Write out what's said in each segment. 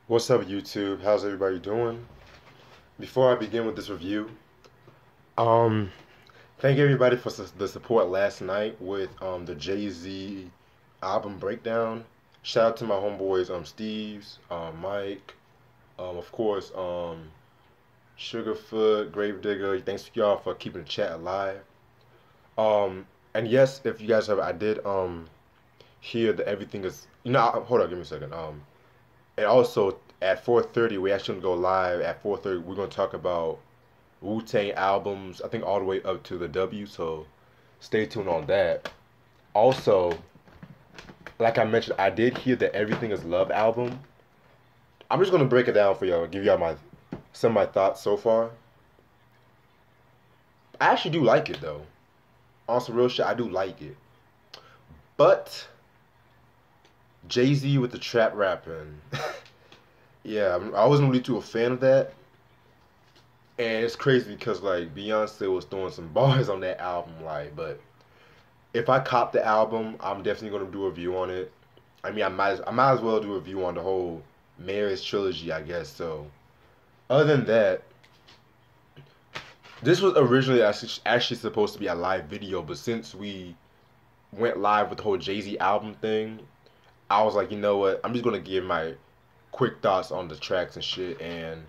What's up, YouTube? How's everybody doing? Before I begin with this review, um, thank everybody for the support last night with the Jay-Z album breakdown. Shout out to my homeboys, Steve's, Mike, of course, Sugarfoot, Gravedigger. Thanks y'all for keeping the chat alive. And yes, if you guys have, I did hear that everything is. Hold on, give me a second. And also at 4:30, we actually gonna go live at 4:30. We're gonna talk about Wu-Tang albums. I think all the way up to the W. So stay tuned on that. Also, like I mentioned, I did hear the Everything Is Love album. I'm just gonna break it down for y'all. Give y'all some of my thoughts so far. I actually do like it though. On some real shit, I do like it. But Jay-Z with the trap rapping. Yeah, I wasn't really too a fan of that. And it's crazy because like Beyonce was throwing some bars on that album, like, but if I cop the album, I'm definitely gonna do a review on it. I mean, I might as well do a review on the whole Marriage trilogy, I guess. So, other than that, this was originally actually supposed to be a live video, but since we went live with the whole Jay-Z album thing, I was like, you know what? I'm just gonna give my quick thoughts on the tracks and shit. And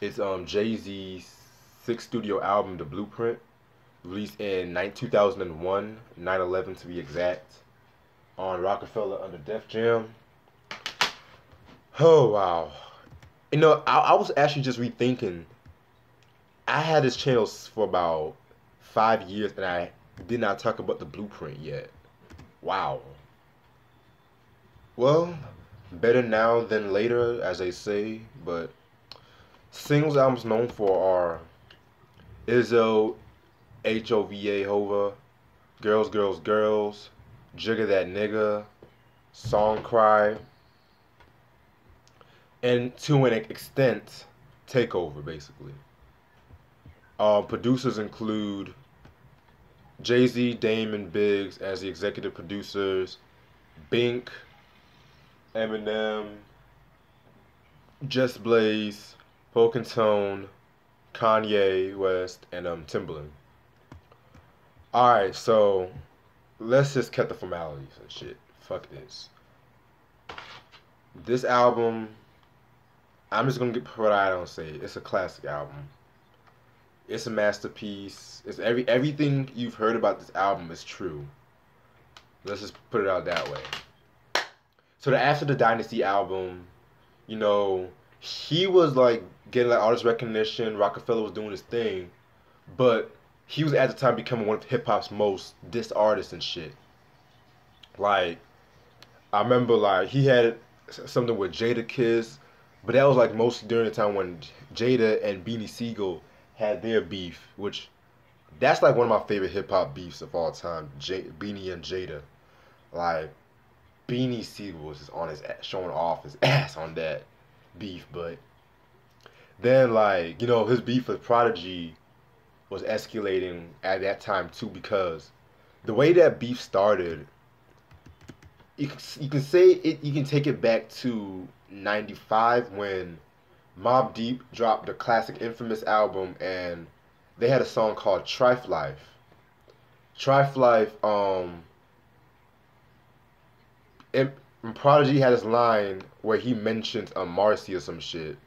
it's Jay-Z's sixth studio album, The Blueprint, released in 2001, 9/11 to be exact, on Roc-A-Fella under Def Jam. Oh wow! I was actually just rethinking. I had this channel for about 5 years, and I did not talk about The Blueprint yet. Wow. Well, better now than later, as they say. But singles I'm known for are Izzo, HOVA, Hova, Girls, Girls, Girls, Jigga That Nigga, Song Cry, and to an extent, Takeover, basically. Producers include Jay-Z, Dame, and Biggs as the executive producers, Bink, Eminem, Just Blaze, Poke and Tone, Kanye West, and Timbaland. Alright, so let's just cut the formalities and shit. Fuck this. This album, I'm just gonna get what I don't say. It's a classic album. It's a masterpiece. It's everything you've heard about this album is true. Let's just put it out that way. So after the Dynasty album, he was like getting like all this recognition. Roc-A-Fella was doing his thing, but he was at the time becoming one of hip hop's most dissed artists and shit. Like, I remember like he had something with Jada Kiss, but that was like mostly during the time when Jada and Beanie Siegel had their beef, which that's like one of my favorite hip hop beefs of all time. Beanie and Jada, like Beanie Siegel was just on his ass, showing off his ass on that beef, but then like his beef with Prodigy was escalating at that time too, because the way that beef started, you can say it. You can take it back to '95 when Mobb Deep dropped the classic infamous album, and they had a song called Trife Life. Trife Life, and Prodigy had this line where he mentioned Marcy or some shit.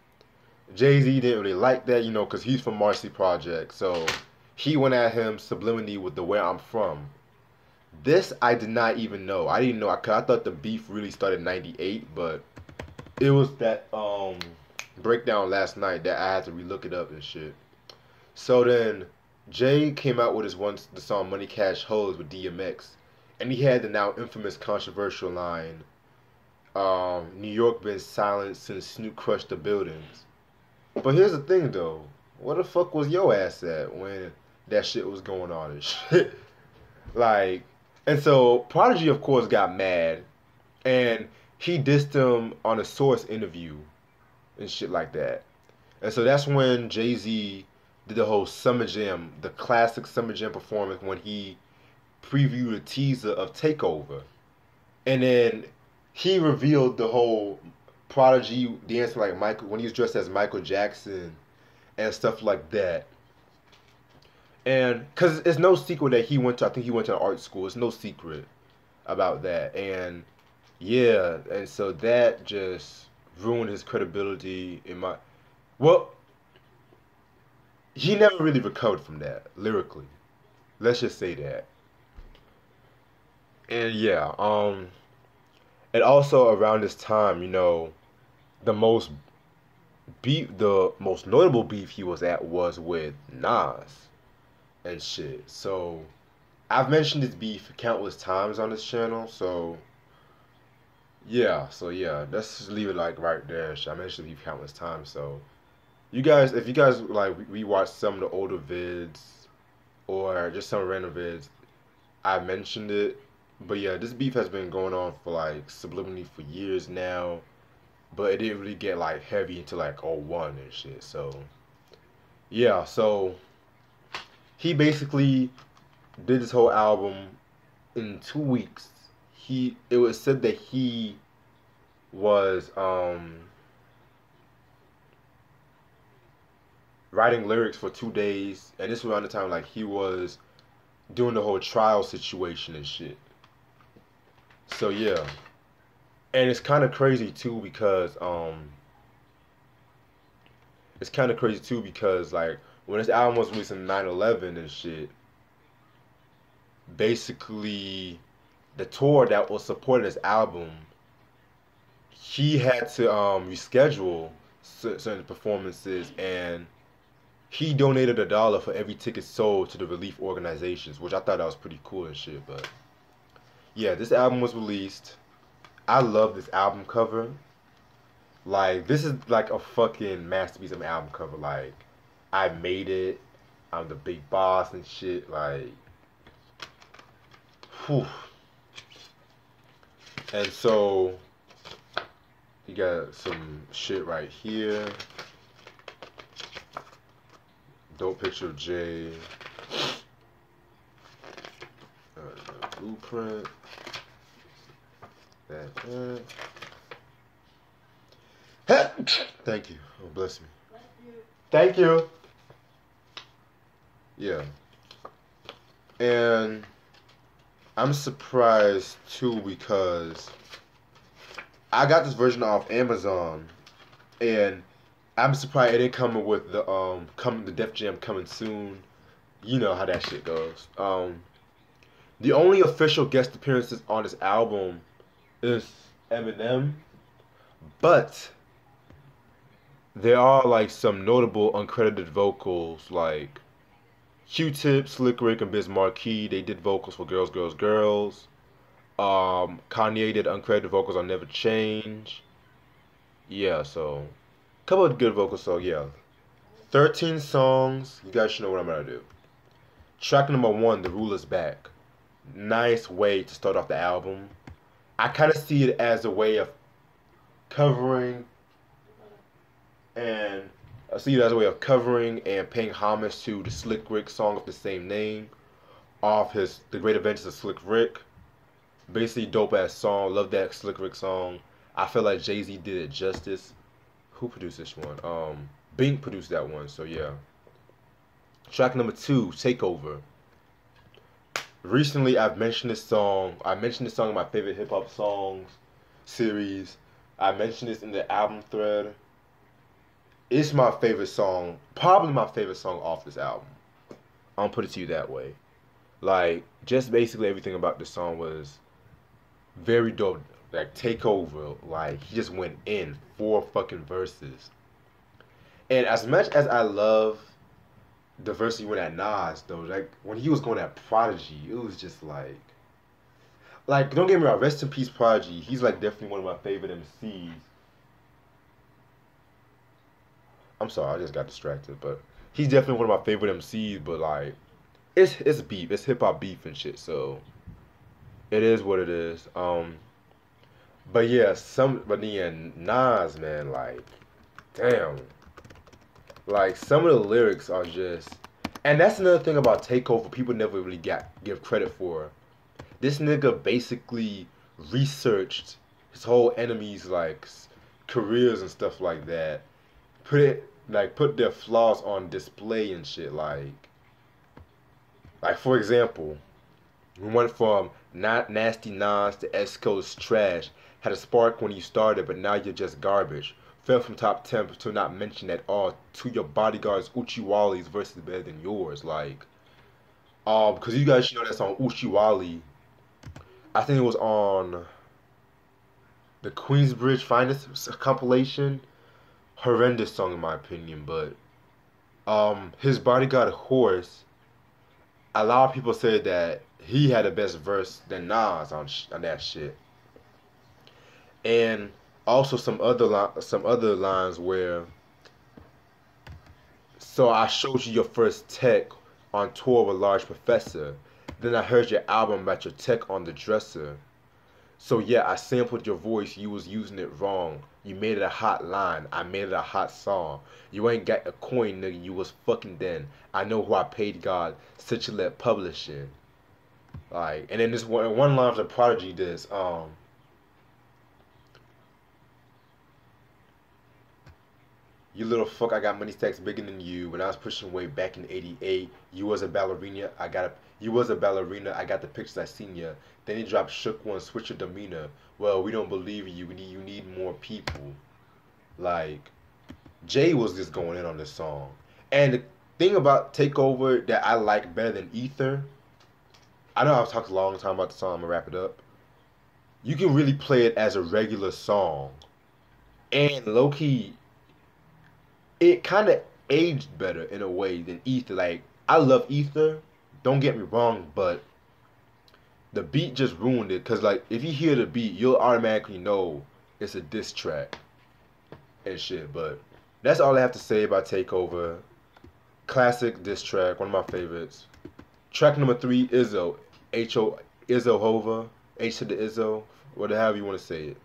Jay-Z didn't really like that, because he's from Marcy Project, so he went at him subliminally with the Where I'm From. This I did not even know. I didn't know, cause I thought the beef really started in '98, but it was that breakdown last night that I had to relook it up and shit. So then Jay came out with the song Money Cash Hoes with DMX, and he had the now infamous controversial line, New York been silent since Snoop crushed the buildings. But here's the thing though, where the fuck was your ass at when that shit was going on and shit? Like, and so Prodigy of course got mad, and he dissed him on a Source interview and shit like that. And so that's when Jay-Z did the whole Summer Jam, the classic Summer Jam performance when he previewed a teaser of Takeover. And then he revealed the whole Prodigy dancing like Michael when he was dressed as Michael Jackson and stuff like that. And because it's no secret that he went to, I think he went to an art school. It's no secret about that. And yeah, and so that just ruined his credibility in my. Well, he never really recovered from that lyrically. Let's just say that. And yeah, and also around this time, the most the most notable beef he was at was with Nas and shit. So I've mentioned this beef countless times on this channel. So yeah, let's just leave it like right there. I mentioned the beef countless times. So you guys, if you guys like rewatch some of the older vids or just some random vids, I mentioned it. But yeah, this beef has been going on for like subliminally for years now. But it didn't really get like heavy until like '01 and shit. So yeah, so he basically did this whole album in 2 weeks. It was said that he was writing lyrics for 2 days, and this was around the time like he was doing the whole trial situation and shit. So yeah, and it's kind of crazy too because like when this album was released in 9/11 and shit, basically the tour that was supporting this album, he had to reschedule certain performances, and he donated $1 for every ticket sold to the relief organizations, which I thought that was pretty cool and shit. But yeah, this album was released. I love this album cover. Like, this is like a fucking masterpiece of an album cover. Like, I made it. I'm the big boss and shit. Like, whew. And so, you got some shit right here. Dope picture of Jay. Blueprint. That. Thank you. Oh, bless me. Thank you. Yeah. And I'm surprised too because I got this version off Amazon, and I'm surprised it didn't come with the Def Jam coming soon. You know how that shit goes. The only official guest appearances on this album is Eminem, but there are like some notable uncredited vocals like Q-Tip, Slick Rick, and Biz Markie. They did vocals for Girls, Girls, Girls. Kanye did uncredited vocals on Never Change. Yeah, so a couple of good vocals. So yeah, 13 songs. You guys should know what I'm gonna do. Track number 1, The Ruler's Back. Nice way to start off the album. I kind of see it as a way of covering and paying homage to the Slick Rick song of the same name off The Great Adventures of Slick Rick. Basically dope ass song. Love that Slick Rick song. I feel like Jay-Z did it justice. Who produced this one? Bink produced that one, so yeah. Track number 2, Takeover. Recently I've mentioned this song. I mentioned this song in my favorite hip hop songs series. I mentioned this in the album thread. It's my favorite song, probably my favorite song off this album. I'll put it to you that way. Like, just basically everything about this song was very dope. Like, Takeover, like, he just went in 4 fucking verses. And as much as I love the verse he went at Nas, though, like, when he was going at Prodigy, it was just like, don't get me wrong, rest in peace, Prodigy. He's, like, definitely one of my favorite MCs. I'm sorry, I just got distracted, but he's definitely one of my favorite MCs, but, like, it's beef, it's hip-hop beef and shit, so it is what it is. But yeah, Nas, man, like, damn. Like, some of the lyrics are just... And that's another thing about Takeover people never really give credit for. This nigga basically researched his whole enemies, like, careers and stuff like that. Put their flaws on display and shit. Like for example, we went from not nasty Nas to S Coast trash. Had a spark when you started, but now you're just garbage. Fell from top 10 to not mention at all. To your bodyguards, Uchiwali's versus better than yours. Because you guys should know that's on Uchiwali. I think it was on the Queensbridge Finest compilation. Horrendous song in my opinion, but his bodyguard horse. A lot of people said that he had a best verse than Nas on that shit, and also some other lines where. So I showed you your first tech on tour with Large Professor. Then I heard your album about your tech on the dresser. So yeah, I sampled your voice, you was using it wrong. You made it a hot line, I made it a hot song. You ain't got a coin, nigga, you was fucking then. I know who I paid God, such a let publishing. And then this one line from Prodigy you little fuck, I got money stacks bigger than you. When I was pushing weight back in '88, you was a ballerina. You was a ballerina. I got the pictures I seen ya. Then he dropped shook one, switch your demeanor. Well, we don't believe you. You need more people. Like Jay was just going in on this song. And the thing about Takeover that I like better than Ether, I know I've talked a long time about the song. I'm gonna wrap it up. You can really play it as a regular song, and low key it kind of aged better in a way than Ether. Like, I love Ether, don't get me wrong, but the beat just ruined it. Cause like, if you hear the beat, you'll automatically know it's a diss track and shit. But that's all I have to say about Takeover. Classic diss track, one of my favorites. Track number 3, Izzo, Izzo Hova, H to the Izzo, whatever you want to say it.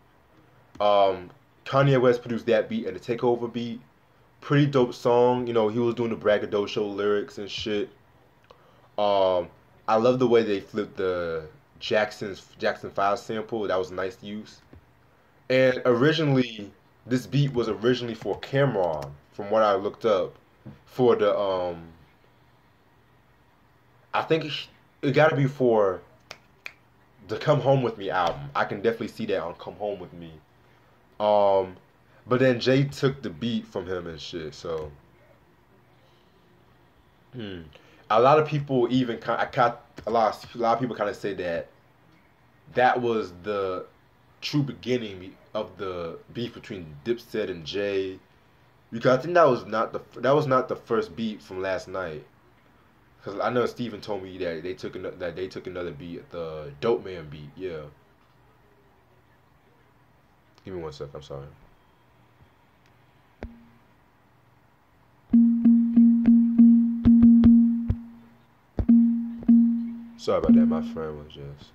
Kanye West produced that beat and the Takeover beat. Pretty dope song. You know, he was doing the braggadocio lyrics and shit. I love the way they flipped the Jackson 5 sample. That was a nice use. And originally, this beat was originally for Cameron, from what I looked up, for the I think it gotta be for the Come Home With Me album. I can definitely see that on Come Home With Me. But then Jay took the beat from him and shit. So, a lot of people even a lot of people kind of say that was the true beginning of the beef between Dipset and Jay, because I think that was not the first beat from last night. Cause I know Steven told me that they took another beat, the Dope Man beat. Yeah. Give me one sec. I'm sorry. Sorry about that. My friend was just.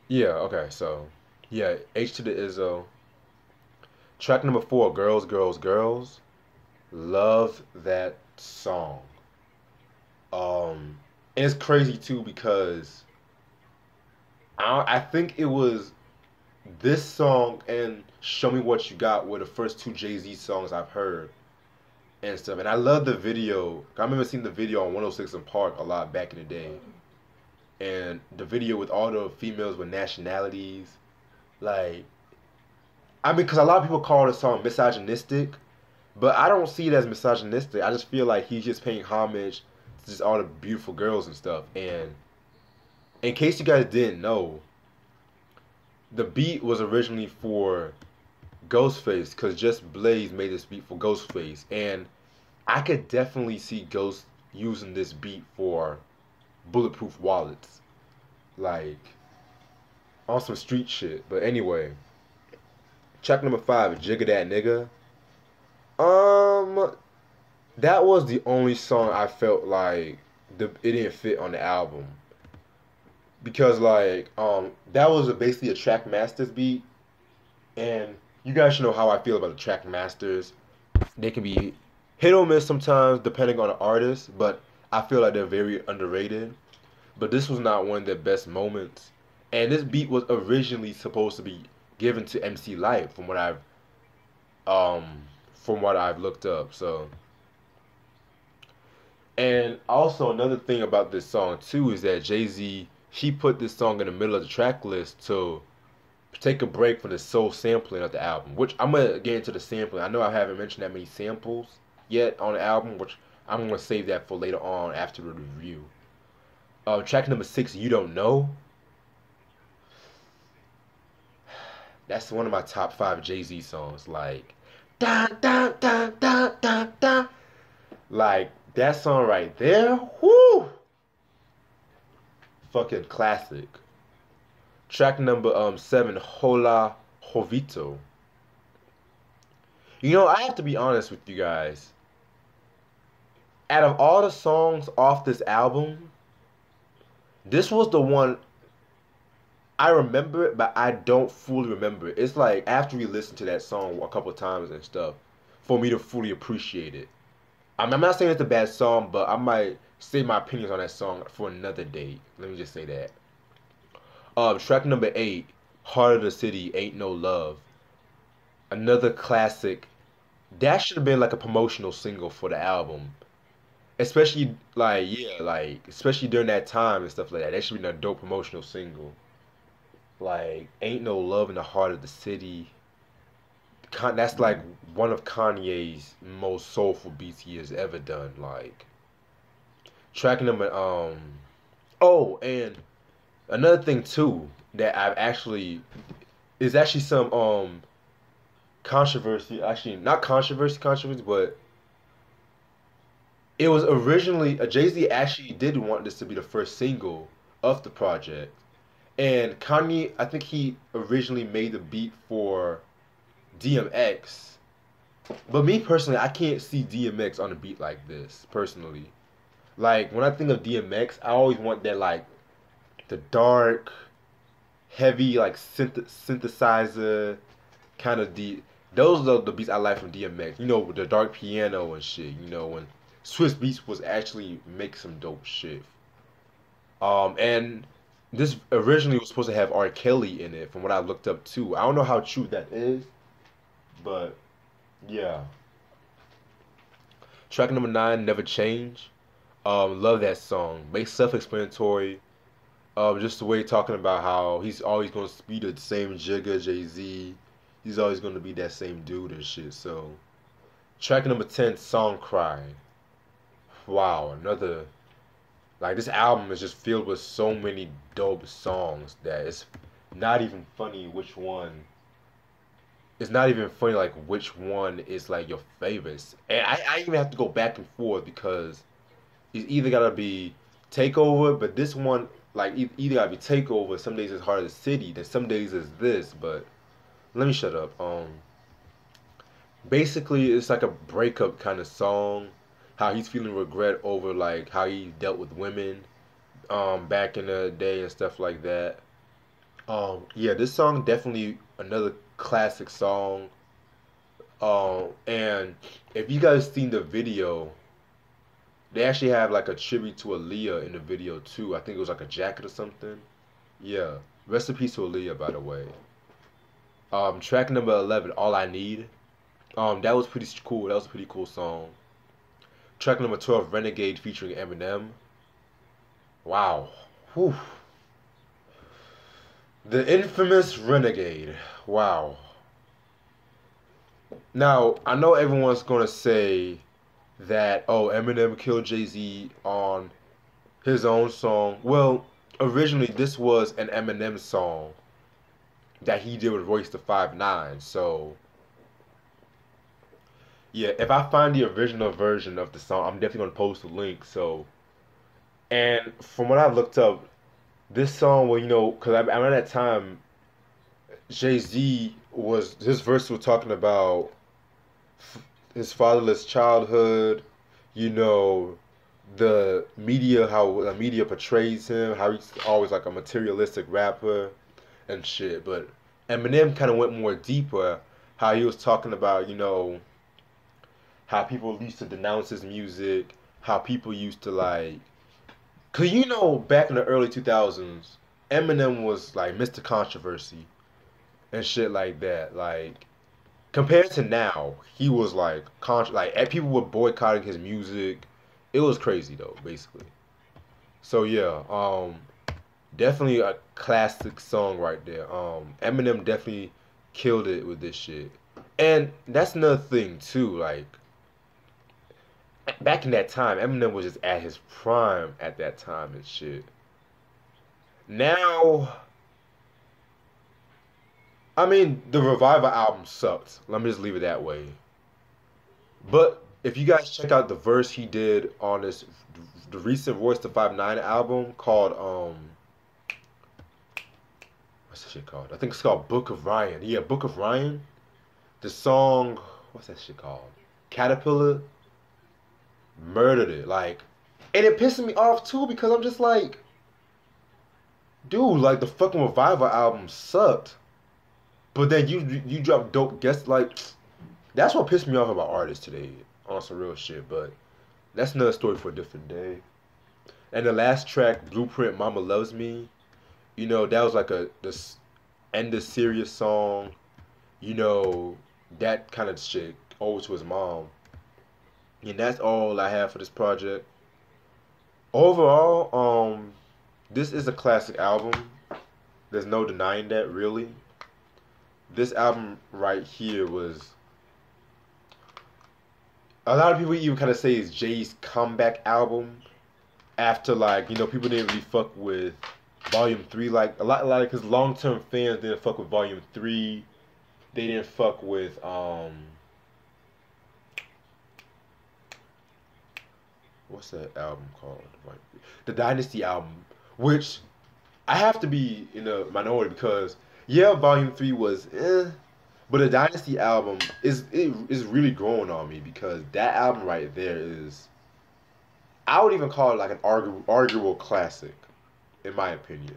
Yeah. Okay. So, yeah. H to the Izzo. Track number 4, Girls, Girls, Girls. Love that song. And it's crazy too because I think it was this song and Show Me What You Got were the first 2 Jay-Z songs I've heard and stuff. And I love the video. I remember seeing the video on 106 in Park a lot back in the day. And the video with all the females with nationalities. Like, I mean, because a lot of people call the song misogynistic, but I don't see it as misogynistic. I just feel like he's just paying homage to just all the beautiful girls and stuff. And in case you guys didn't know, the beat was originally for Ghostface, because Just Blaze made this beat for Ghostface. And I could definitely see Ghost using this beat for Bulletproof Wallets. Like, on some street shit. But anyway, track number 5, Jigga That Nigga. That was the only song I felt like it didn't fit on the album. Because like, that was basically a Track Masters beat. And you guys should know how I feel about the Track Masters. They can be hit or miss sometimes depending on the artist, but I feel like they're very underrated. But this was not one of their best moments. And this beat was originally supposed to be given to MC Lyte, from what I've from what I've looked up. So, and also another thing about this song too is that Jay Z he put this song in the middle of the track list to take a break from the soul sampling of the album, which I'm gonna get into the sampling. I know I haven't mentioned that many samples yet on the album, which I'm gonna save that for later on after the review. Track number 6, You Don't Know. That's one of my top 5 Jay Z songs. Like, da da da da da da. Like that song right there. Whoo! Fucking classic. Track number 7, Hola Jovito. You know, I have to be honest with you guys. Out of all the songs off this album, this was the one I remember it, but I don't fully remember it. It's like after we listen to that song a couple times and stuff, for me to fully appreciate it. I'm not saying it's a bad song, but I might say my opinions on that song for another day. Let me just say that. Track number 8, Heart of the City, Ain't No Love. Another classic. That should have been like a promotional single for the album. Especially like yeah, like especially during that time and stuff like that. That should be a dope promotional single. Like Ain't No Love in the Heart of the City. That's like one of Kanye's most soulful beats he has ever done. Like track number oh, and another thing too that I've actually is actually some controversy. Actually, not controversy, but it was originally Jay Z actually did want this to be the first single of the project, and Kanye I think he originally made the beat for DMX, but me personally I can't see DMX on a beat like this personally. Like when I think of DMX, I always want that like the dark, heavy like synthesizer kind of deep. Those are the beats I like from DMX. You know, with the dark piano and shit. You know, when Swiss Beats was actually make some dope shit. And this originally was supposed to have R. Kelly in it, from what I looked up too. I don't know how true that is, but yeah. Track number 9, Never Change. Love that song. Make self-explanatory. Just the way talking about how he's always gonna be the same Jigga Jay Z. He's always gonna be that same dude and shit. So, track number 10, Song Cry. Wow, another like this album is just filled with so many dope songs that it's not even funny which one. It's not even funny like which one is like your favorites. And I even have to go back and forth because it's either gotta be Takeover, but this one like either gotta be Takeover. Some days it's Heart of the City, then some days it's this. But let me shut up. Basically it's like a breakup kind of song. How he's feeling regret over like how he dealt with women, back in the day and stuff like that. Yeah, this song definitely another classic song. And if you guys seen the video, they actually have like a tribute to Aaliyah in the video too. I think it was like a jacket or something. Yeah. Rest in peace to Aaliyah, by the way. Track number 11, All I Need. That was pretty cool. That was a pretty cool song. Track number 12, Renegade featuring Eminem. Wow. Whew. The infamous Renegade. Wow. Now, I know everyone's gonna say that, oh, Eminem killed Jay-Z on his own song. Well, originally this was an Eminem song that he did with Royce the 5'9". So, yeah, if I find the original version of the song, I'm definitely gonna post a link. So, and from what I've looked up, this song, well, you know, because around that time, Jay Z was his verse was talking about his fatherless childhood, you know, the media, how the media portrays him, how he's always like a materialistic rapper and shit. But Eminem kind of went more deeper, how he was talking about, you know, how people used to denounce his music, how people used to like, cause you know, back in the early 2000s, Eminem was like Mr. Controversy and shit like that. Like, Compared to now, he was like people were boycotting his music. It was crazy though, basically. So yeah, definitely a classic song right there. Eminem definitely killed it with this shit. And that's another thing too, like back in that time, Eminem was just at his prime at that time and shit. Now, I mean, the Revival album sucked. Let me just leave it that way. But if you guys check out the verse he did on this the recent Royce da 5'9" album called what's that shit called? I think it's called Book of Ryan. Yeah, Book of Ryan. The song, what's that shit called? Caterpillar murdered it. Like, and it pissed me off too because I'm just like, dude, like the fucking Revival album sucked. But then you drop dope guests like that's what pissed me off about artists today on some real shit. But that's another story for a different day. And the last track, Blueprint, Mama Loves Me. You know that was like a this end of serious song. You know that kind of shit over to his mom. And that's all I have for this project. Overall, this is a classic album. There's no denying that, really. This album right here was a lot of people even kind of say it's Jay's comeback album after like people didn't really fuck with Volume 3 like a lot of his long term fans didn't fuck with Volume 3. They didn't fuck with what's that album called? Like, the Dynasty album, which I have to be in a minority because yeah, Volume 3 was but the Dynasty album is really growing on me because that album right there is I would even call it like an arguable classic in my opinion.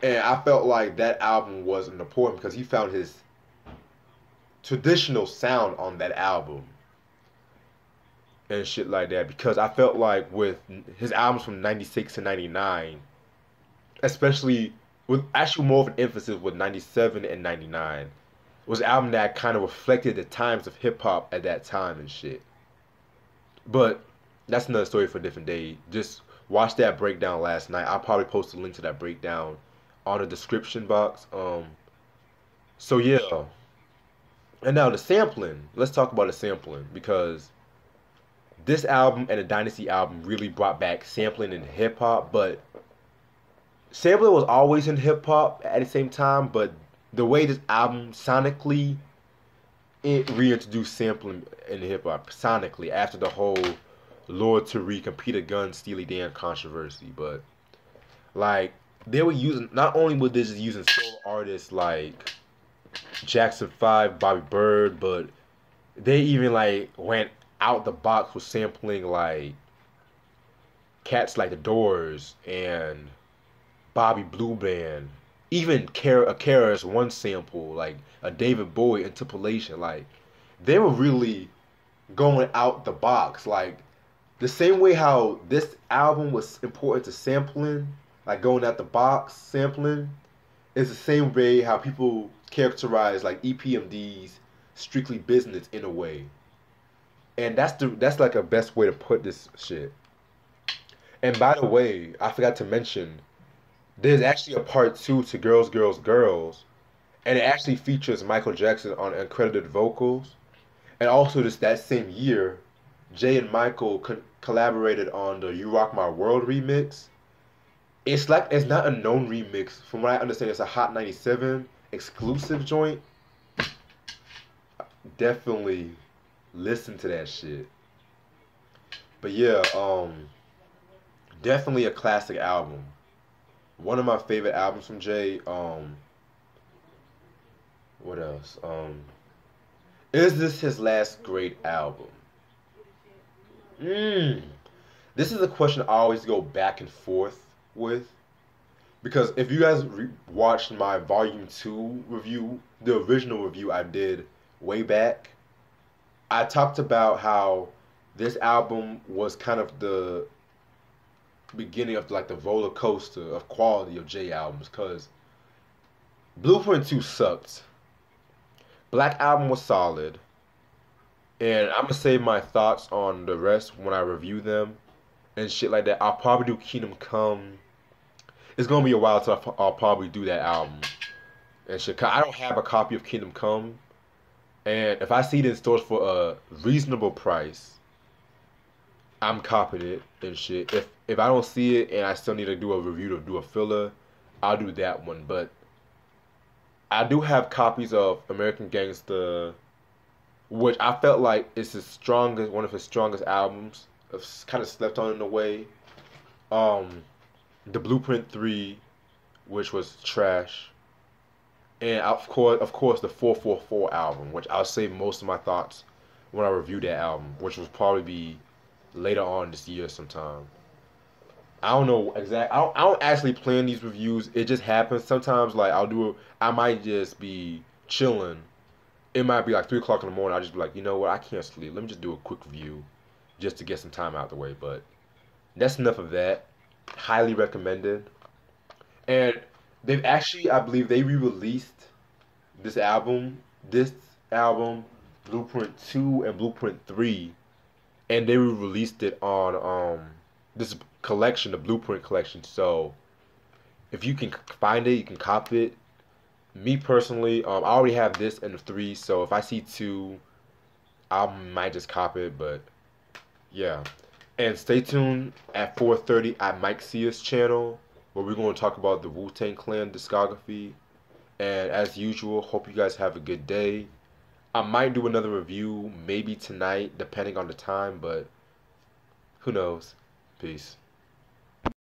And I felt like that album was important because he found his traditional sound on that album and shit like that because I felt like with his albums from 96 to 99 especially with actually more of an emphasis with 97 and 99 was an album that kind of reflected the times of hip hop at that time and shit. But that's another story for a different day. Just watch that breakdown last night. I'll probably post a link to that breakdown on the description box. So yeah. And now the sampling. Let's talk about the sampling because this album and the Dynasty album really brought back sampling in hip hop, but sampling was always in hip hop at the same time, but the way this album sonically it reintroduced sampling in hip hop sonically after the whole Lord Tariq and Peter Gunn Steely Dan controversy. But like they were using not only were they just using solo artists like Jackson 5, Bobby Bird, but they even like went out the box with sampling like cats like the Doors and Bobby Blue Band, even a KRS One sample, like a David Bowie interpolation, like they were really going out the box. Like the same way how this album was important to sampling, like going out the box sampling, is the same way how people characterize like EPMD's Strictly Business in a way. And that's like a best way to put this shit. And by the way, I forgot to mention there's actually a part 2 to Girls, Girls, Girls, and it actually features Michael Jackson on uncredited vocals. And also, just that same year, Jay and Michael collaborated on the "You Rock My World" remix. It's not a known remix. From what I understand, it's a Hot 97 exclusive joint. Definitely listen to that shit. But yeah, definitely a classic album. One of my favorite albums from Jay. What else? Is this his last great album? This is a question I always go back and forth with. Because if you guys watched my Volume 2 review, the original review I did way back, I talked about how this album was kind of the beginning of like the roller coaster of quality of J albums. Because Blueprint 2 sucked. Black Album was solid, and I'm gonna save my thoughts on the rest when I review them and shit like that. I'll probably do Kingdom Come. It's gonna be a while till I'll probably do that album and shit. 'Cause I don't have a copy of Kingdom Come, and if I see it in stores for a reasonable price, I'm copying it and shit. If I don't see it and I still need to do a review to do a filler, I'll do that one. But I do have copies of American Gangster, which I felt like is his strongest, one of his strongest albums. It's kind of slept on in a way. Um, the Blueprint 3, which was trash, and of course, the 444 album, which I'll save most of my thoughts when I review that album, which will probably be later on this year sometime. I don't know exact. I don't actually plan these reviews. It just happens sometimes. Like I'll do. I might just be chilling. It might be like 3 o'clock in the morning. I'll just be like, you know what? I can't sleep. Let me just do a quick review, just to get some time out the way. But that's enough of that. Highly recommended. And they've actually, I believe, they re-released this album. This album, Blueprint 2 and Blueprint 3, and they released it on this collection, the Blueprint collection. So if you can find it, you can cop it. Me personally, I already have this and the 3, so if I see 2, I might just cop it. But yeah, and stay tuned at 4:30 at Mike Sia's channel, where we're going to talk about the Wu-Tang Clan discography. And as usual, hope you guys have a good day. I might do another review maybe tonight, depending on the time, but who knows. Peace.